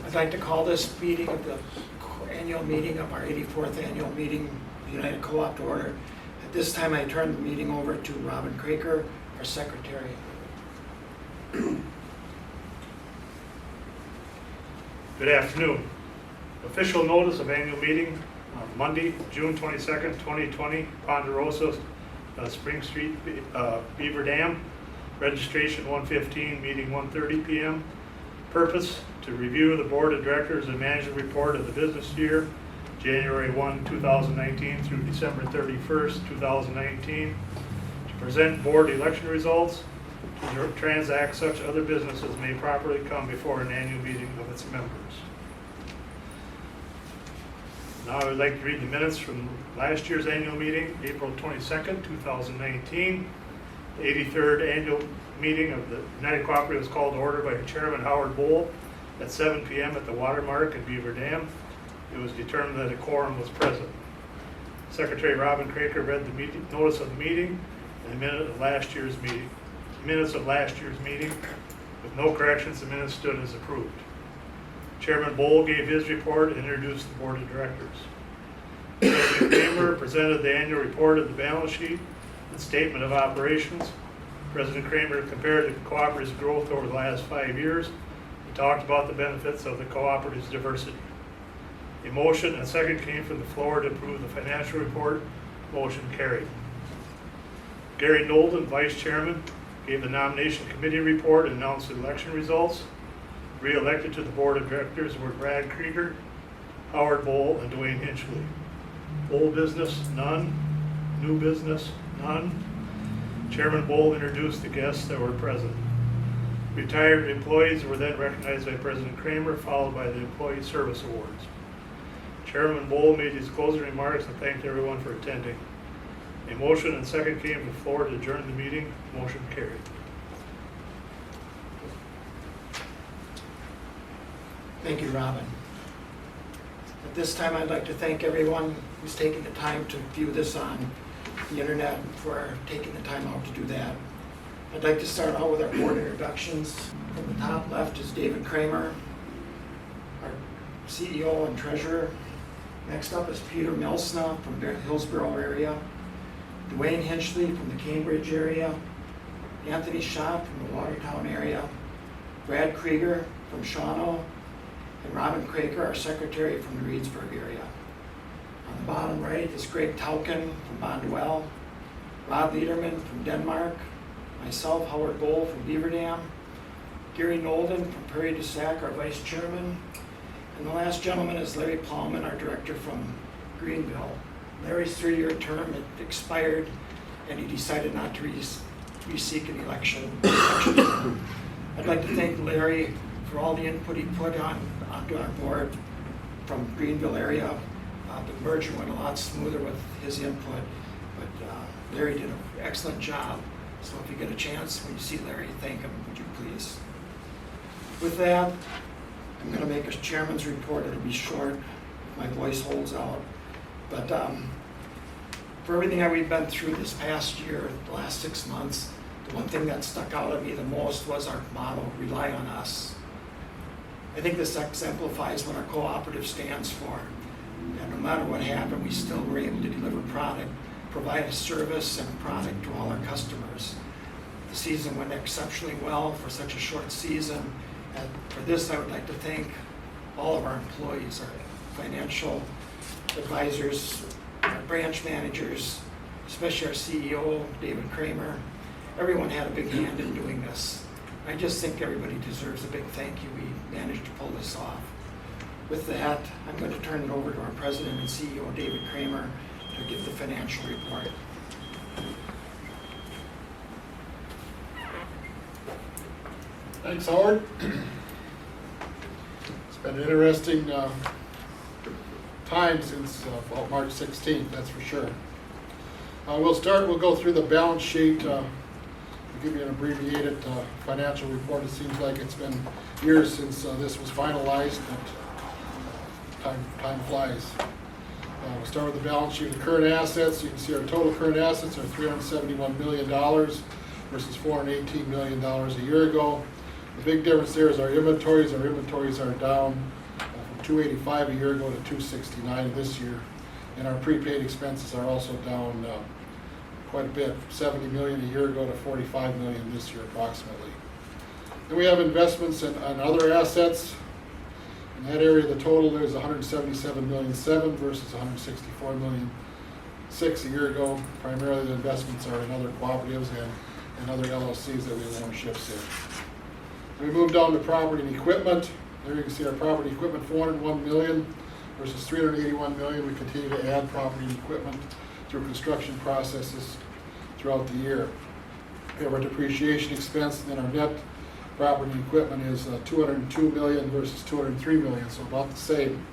I'd like to call this meeting of the annual meeting of our 84th annual meeting of the United Co-op to order. At this time, I turn the meeting over to Robin Kraker, our secretary. Good afternoon. Official notice of annual meeting on Monday, June 22nd, 2020, Ponderosa, Spring Street, Beaver Dam. Registration 1:15, meeting 1:30 p.m. Purpose, to review the Board of Directors and Management Report of the business year, January 1, 2019 through December 31st, 2019. To present board election results, to transact such other business as may properly come before an annual meeting of its members. Now I would like to read the minutes from last year's annual meeting, April 22nd, 2019. The 83rd annual meeting of the United Cooperative was called to order by Chairman Howard Bowl at 7 p.m. at the Watermark at Beaver Dam. It was determined that a quorum was present. Secretary Robin Kraker read the notice of the meeting and the minutes of last year's meeting. With no corrections, the minutes stood as approved. Chairman Bowl gave his report and introduced the Board of Directors. President Kramer presented the annual report of the balance sheet and statement of operations. President Kramer compared the cooperative's growth over the last 5 years. He talked about the benefits of the cooperative's diversity. A motion and second came from the floor to approve the financial report. Motion carried. Gary Nolden, Vice Chairman, gave the nomination committee report and announced the election results. Re-elected to the Board of Directors were Brad Krieger, Howard Bowl, and Dwayne Hinchley. Old business, none. New business, none. Chairman Bowl introduced the guests that were present. Retired employees were then recognized by President Kramer, followed by the Employee Service Awards. Chairman Bowl made his closing remarks and thanked everyone for attending. A motion and second came to the floor to adjourn the meeting. Motion carried. Thank you, Robin. At this time, I'd like to thank everyone who's taking the time to view this on the internet for taking the time out to do that. I'd like to start out with our board introductions. From the top left is David Kramer, our CEO and treasurer. Next up is Peter Melsna from the Hillsborough area, Dwayne Hinchley from the Cambridge area, Anthony Schott from the Watertown area, Brad Krieger from Shawano, and Robin Kraker, our secretary from the Reedsburg area. On the bottom right is Greg Tauken from Bonduelle, Rod Liederman from Denmark, myself, Howard Bowl from Beaver Dam, Gary Nolden from Prairie du Sac, our vice chairman, and the last gentleman is Larry Plowman, our director from Greenville. Larry's 3-year term had expired, and he decided not to re-seek an election. I'd like to thank Larry for all the input he put onto our board from Greenville area. The merger went a lot smoother with his input, but Larry did an excellent job. So if you get a chance, when you see Larry, thank him, would you please? With that, I'm going to make a chairman's report. It'll be short if my voice holds out. But for everything that we've been through this past year, the last 6 months, the one thing that stuck out at me the most was our motto, rely on us. I think this exemplifies what our cooperative stands for. And no matter what happened, we still were able to deliver product, provide a service and a product to all our customers. The season went exceptionally well for such a short season. And for this, I would like to thank all of our employees, our financial advisors, our branch managers, especially our CEO, David Kramer. Everyone had a big hand in doing this. I just think everybody deserves a big thank you. We managed to pull this off. With that, I'm going to turn it over to our President and CEO, David Kramer, to give the financial report. Thanks, Howard. It's been an interesting time since about March 16th, that's for sure. We'll go through the balance sheet. To give you an abbreviated financial report. It seems like it's been years since this was finalized, but time flies. We'll start with the balance sheet of current assets. You can see our total current assets are $371 million versus $418 million a year ago. The big difference there is our inventories. Our inventories are down from 285 a year ago to 269 this year. And our prepaid expenses are also down quite a bit, from 70 million a year ago to 45 million this year approximately. Then we have investments in other assets. In that area, the total there is 177.7 million versus 164.6 million a year ago. Primarily the investments are in other cooperatives and other LLCs that we have ownerships in. We move down to property and equipment. There you can see our property equipment, 401 million versus 381 million. We continue to add property and equipment through construction processes throughout the year. We have our depreciation expense, and then our net property and equipment is 202 million versus 203 million, so about the same.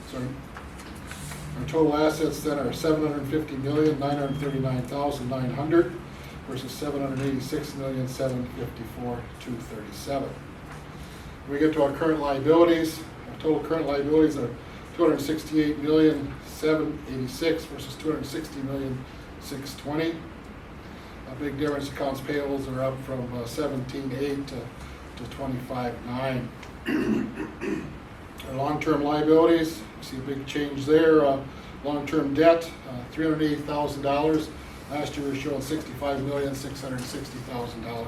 So our total assets then are 750,939,900 versus 786,754,237. We get to our current liabilities. Our total current liabilities are 268,786 versus 260,620. A big difference. Accounts payables are up from 17.8 to 25.9. Our long-term liabilities, you see a big change there. Long-term debt, $380,000. Last year we were showing $65,660,000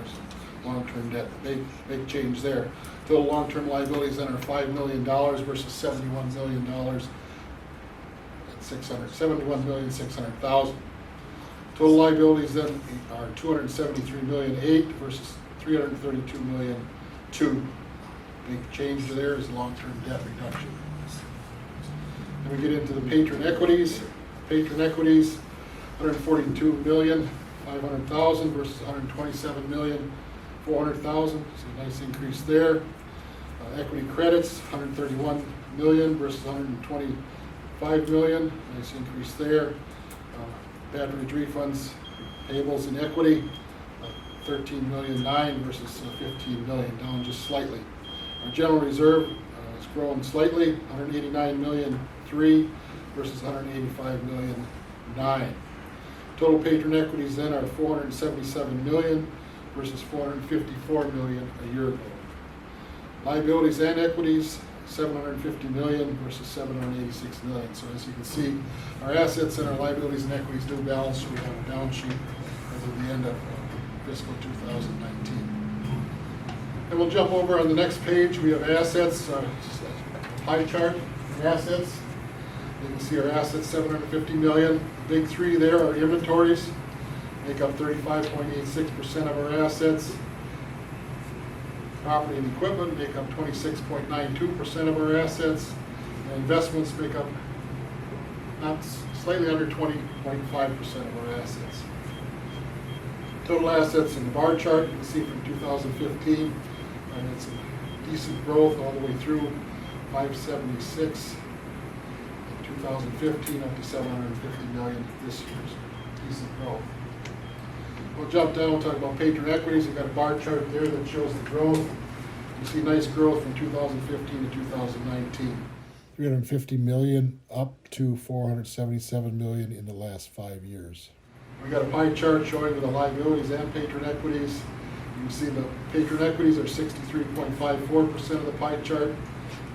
long-term debt. Big change there. Total long-term liabilities then are $5 million versus $71,600,000. Total liabilities then are $273,000,008 versus $332,000,002. Big change there is long-term debt reduction. Then we get into the patron equities. Patron equities, $142,500,000 versus $127,400,000. So a nice increase there. Equity credits, $131 million versus $125 million. Nice increase there. Patronage refunds, payables and equity, $13,000,009 versus $15 million, down just slightly. Our general reserve has grown slightly, $189,000,003 versus $185,000,009. Total patron equities then are $477 million versus $454 million a year ago. Liabilities and equities, $750 million versus $786 million. So as you can see, our assets and our liabilities and equities do balance. So we have a balance sheet as of the end of fiscal 2019. And we'll jump over on the next page. We have assets, pie chart of assets. You can see our assets, $750 million. The big three there are inventories, make up 35.86% of our assets. Property and equipment make up 26.92% of our assets. And investments make up slightly under 20.5% of our assets. Total assets in the bar chart, you can see from 2015, and it's a decent growth all the way through 576 in 2015 up to 750 million this year. So decent growth. We'll jump down and talk about patron equities. You've got a bar chart there that shows the growth. You see nice growth from 2015 to 2019. 350 million up to 477 million in the last 5 years. We got a pie chart showing the liabilities and patron equities. You can see the patron equities are 63.54% of the pie chart,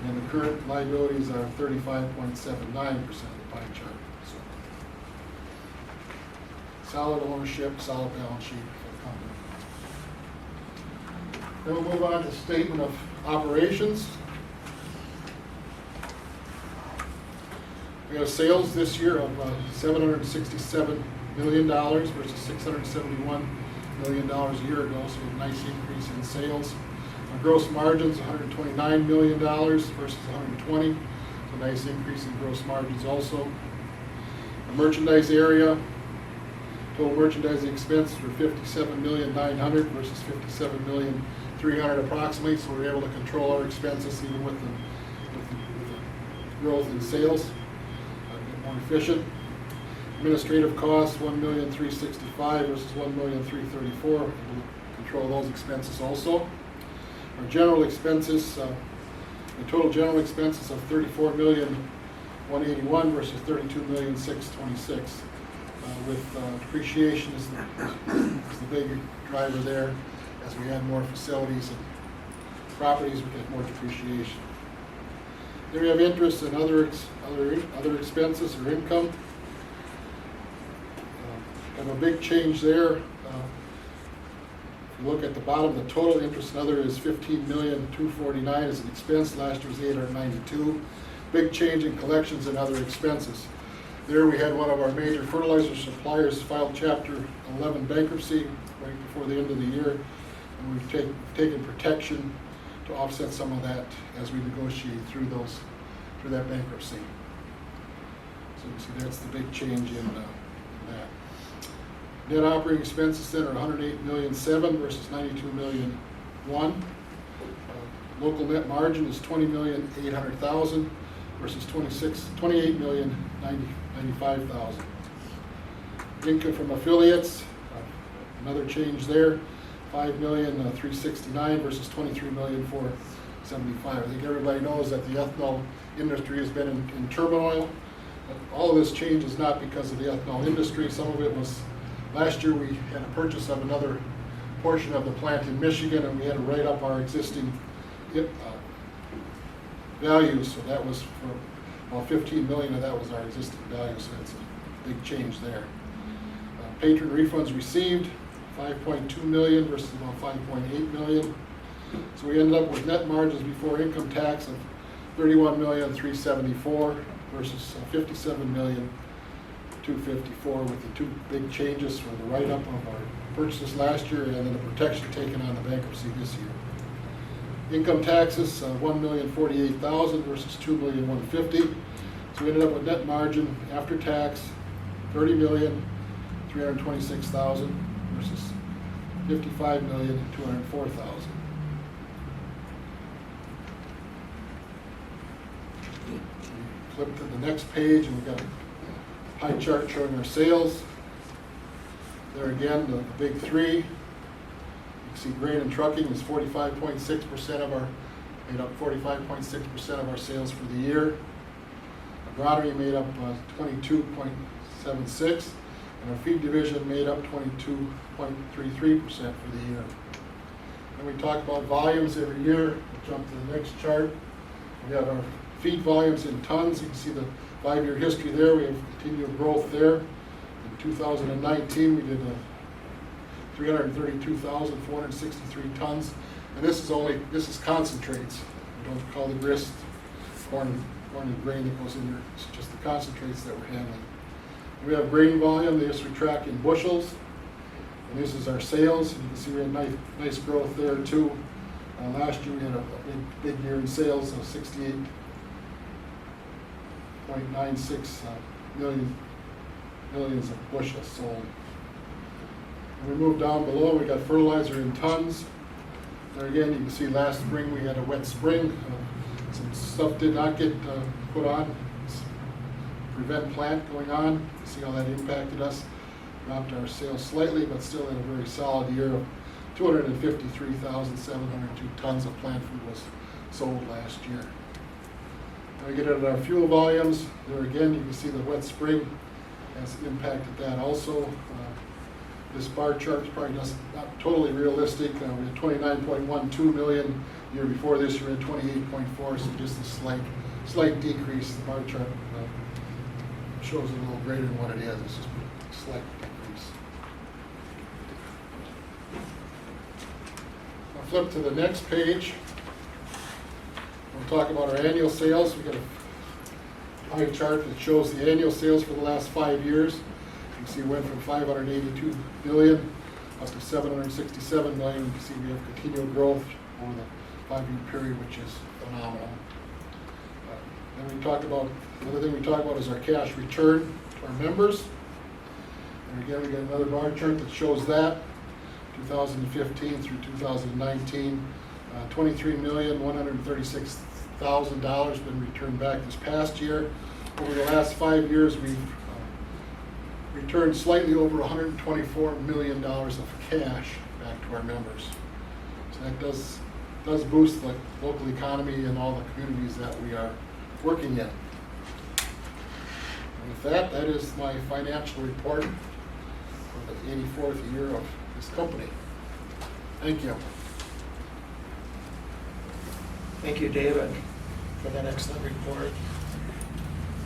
and the current liabilities are 35.79% of the pie chart. So, solid ownership, solid balance sheet for the company. Then we'll move on to statement of operations. We have sales this year of $767 million versus $671 million a year ago, so a nice increase in sales. Our gross margins, $129 million versus $120 million, so a nice increase in gross margins also. The merchandise area, total merchandising expenses were $57,900,000 versus $57,300,000 approximately, so we're able to control our expenses even with the growth in sales, a bit more efficient. Administrative costs, $1,365,000 versus $1,334,000. We'll control those expenses also. Our general expenses, the total general expenses of $34,181,000 versus $32,626,000. With depreciation is the big driver there. as we add more facilities and properties, we get more depreciation. Then we have interest and other expenses or income. Have a big change there. If you look at the bottom, the total interest and other is $15,249,000 as an expense. Last year was $892,000. Big change in collections and other expenses. There we had one of our major fertilizer suppliers file Chapter 11 bankruptcy right before the end of the year, and we've taken protection to offset some of that as we negotiate through that bankruptcy. So you see that's the big change in that. Net operating expenses then are $108,700,000 versus $92,000,001. Local net margin is $20,800,000 versus $28,095,000. Income from affiliates, another change there, $5,369,000 versus $23,475,000. I think everybody knows that the ethanol industry has been in turmoil. But all of this change is not because of the ethanol industry. Some of it was, last year we had a purchase of another portion of the plant in Michigan, and we had to write up our existing values. So that was for about $15 million of that was our existing value, so that's a big change there. Patron refunds received, $5.2 million versus about $5.8 million. So we ended up with net margins before income tax of $31,374,000 versus $57,254,000, with the two big changes for the write-up of our purchases last year and then the protection taken on the bankruptcy this year. Income taxes, $1,048,000 versus $2,150,000. So we ended up with net margin after tax, $30,326,000 versus $55,204,000. Flip to the next page and we've got a pie chart showing our sales. There again, the big three. You can see grain and trucking is 45.6% of our, made up 45.6% of our sales for the year. Agronomy made up 22.76%, and our feed division made up 22.33% for the year. And we talk about volumes every year. We'll jump to the next chart. We have our feed volumes in tons. You can see the 5-year history there. We have continued growth there. In 2019, we did 332,463 tons. And this is concentrates. We don't call the grist corn and grain that goes in there. It's just the concentrates that we're handling. We have grain volume. This we track in bushels. And this is our sales. And you can see we had nice growth there too. Last year we had a big year in sales of 68.96 millions of bushels sold. And we move down below, we got fertilizer in tons. There again, you can see last spring we had a wet spring. Some stuff did not get put on. Prevent plant going on. You see how that impacted us. Dropped our sales slightly, but still in a very solid year of 253,702 tons of plant food was sold last year. Now we get at our fuel volumes. There again, you can see the wet spring has impacted that also. This bar chart is probably not totally realistic. We had 29.12 million the year before. This year we had 28.4, so just a slight decrease. The bar chart shows it a little greater than what it is. It's just a slight decrease. I'll flip to the next page. We'll talk about our annual sales. We got a pie chart that shows the annual sales for the last 5 years. You can see we went from 582 million up to 767 million. You can see we have continual growth over the 5-year period, which is phenomenal. Then we talk about, another thing we talk about is our cash return to our members. And again, we got another bar chart that shows that. 2015 through 2019, $23,136,000 been returned back this past year. Over the last 5 years, we've returned slightly over $124 million of cash back to our members. So that does boost the local economy and all the communities that we are working in. And with that is my financial report for the 84th year of this company. Thank you. Thank you, David, for that excellent report.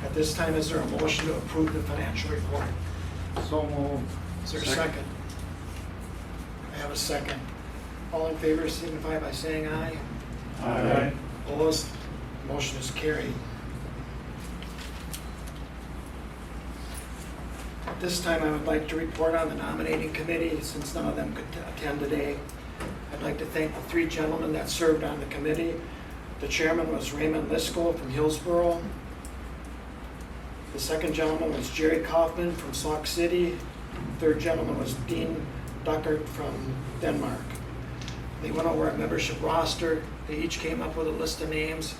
At this time, is there a motion to approve the financial report? So moved. Is there a second? I have a second. All in favor signify by saying aye. Aye. Opposed? Motion is carried. At this time, I would like to report on the nominating committee, since none of them could attend today. I'd like to thank the three gentlemen that served on the committee. The chairman was Raymond Liskell from Hillsborough. The second gentleman was Jerry Kaufman from Sauk City. Third gentleman was Dean Duckert from Denmark. They went over our membership roster. They each came up with a list of names.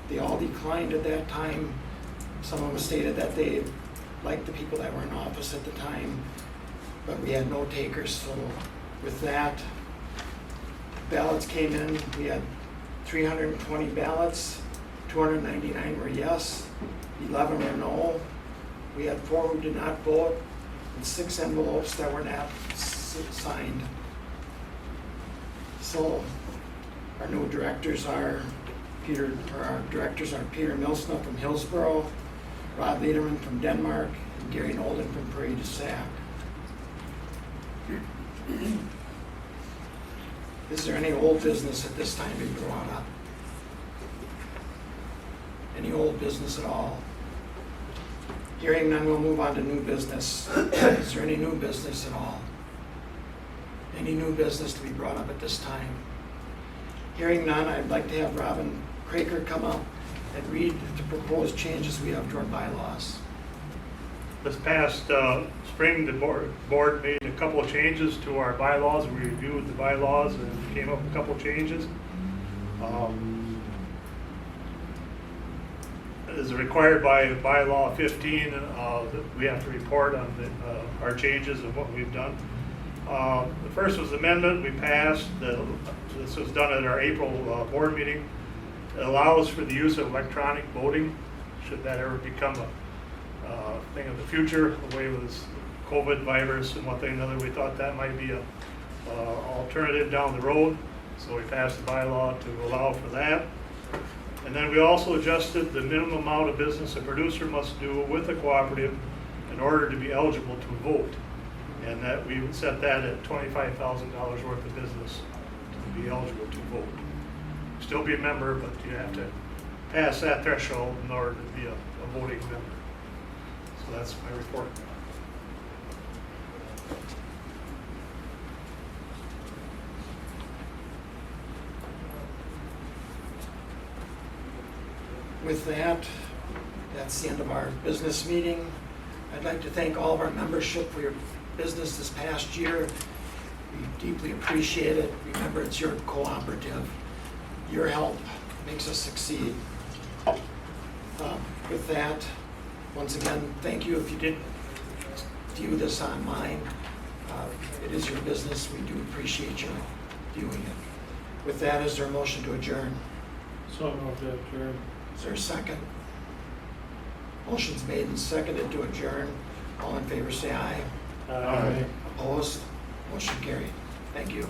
They all declined at that time. Some of them stated that they liked the people that were in office at the time, but we had no takers. So with that, ballots came in. We had 320 ballots, 299 were yes, 11 were no. We had 4 who did not vote, and 6 envelopes that were not signed. So our new directors are Peter Milsna from Hillsborough, Rod Lederman from Denmark, and Gary Nolden from Prairie du Sac. Is there any old business at this time to be brought up? Any old business at all? Hearing none, we'll move on to new business. Is there any new business at all? Any new business to be brought up at this time? Hearing none, I'd like to have Robin Craker come up and read the proposed changes we have to our bylaws. This past spring, the board made a couple of changes to our bylaws. We reviewed the bylaws and came up with a couple of changes. As required by bylaw 15, that we have to report on our changes and what we've done. The first was amendment we passed. This was done at our April board meeting. It allows for the use of electronic voting, should that ever become a thing of the future, away with this COVID virus and one thing or another. We thought that might be a alternative down the road, so we passed the bylaw to allow for that. And then we also adjusted the minimum amount of business a producer must do with a cooperative in order to be eligible to vote, and that we would set that at $25,000 worth of business to be eligible to vote. Still be a member, but you have to pass that threshold in order to be a voting member. So that's my report. With that, that's the end of our business meeting. I'd like to thank all of our membership for your business this past year. We deeply appreciate it. Remember, it's your cooperative. Your help makes us succeed. With that, once again, thank you. If you did view this online, it is your business. We do appreciate you viewing it. With that, is there a motion to adjourn? So moved to adjourn. Is there a second? Motion's made and seconded to adjourn. All in favor say aye. Aye. Opposed? Motion carried. Thank you.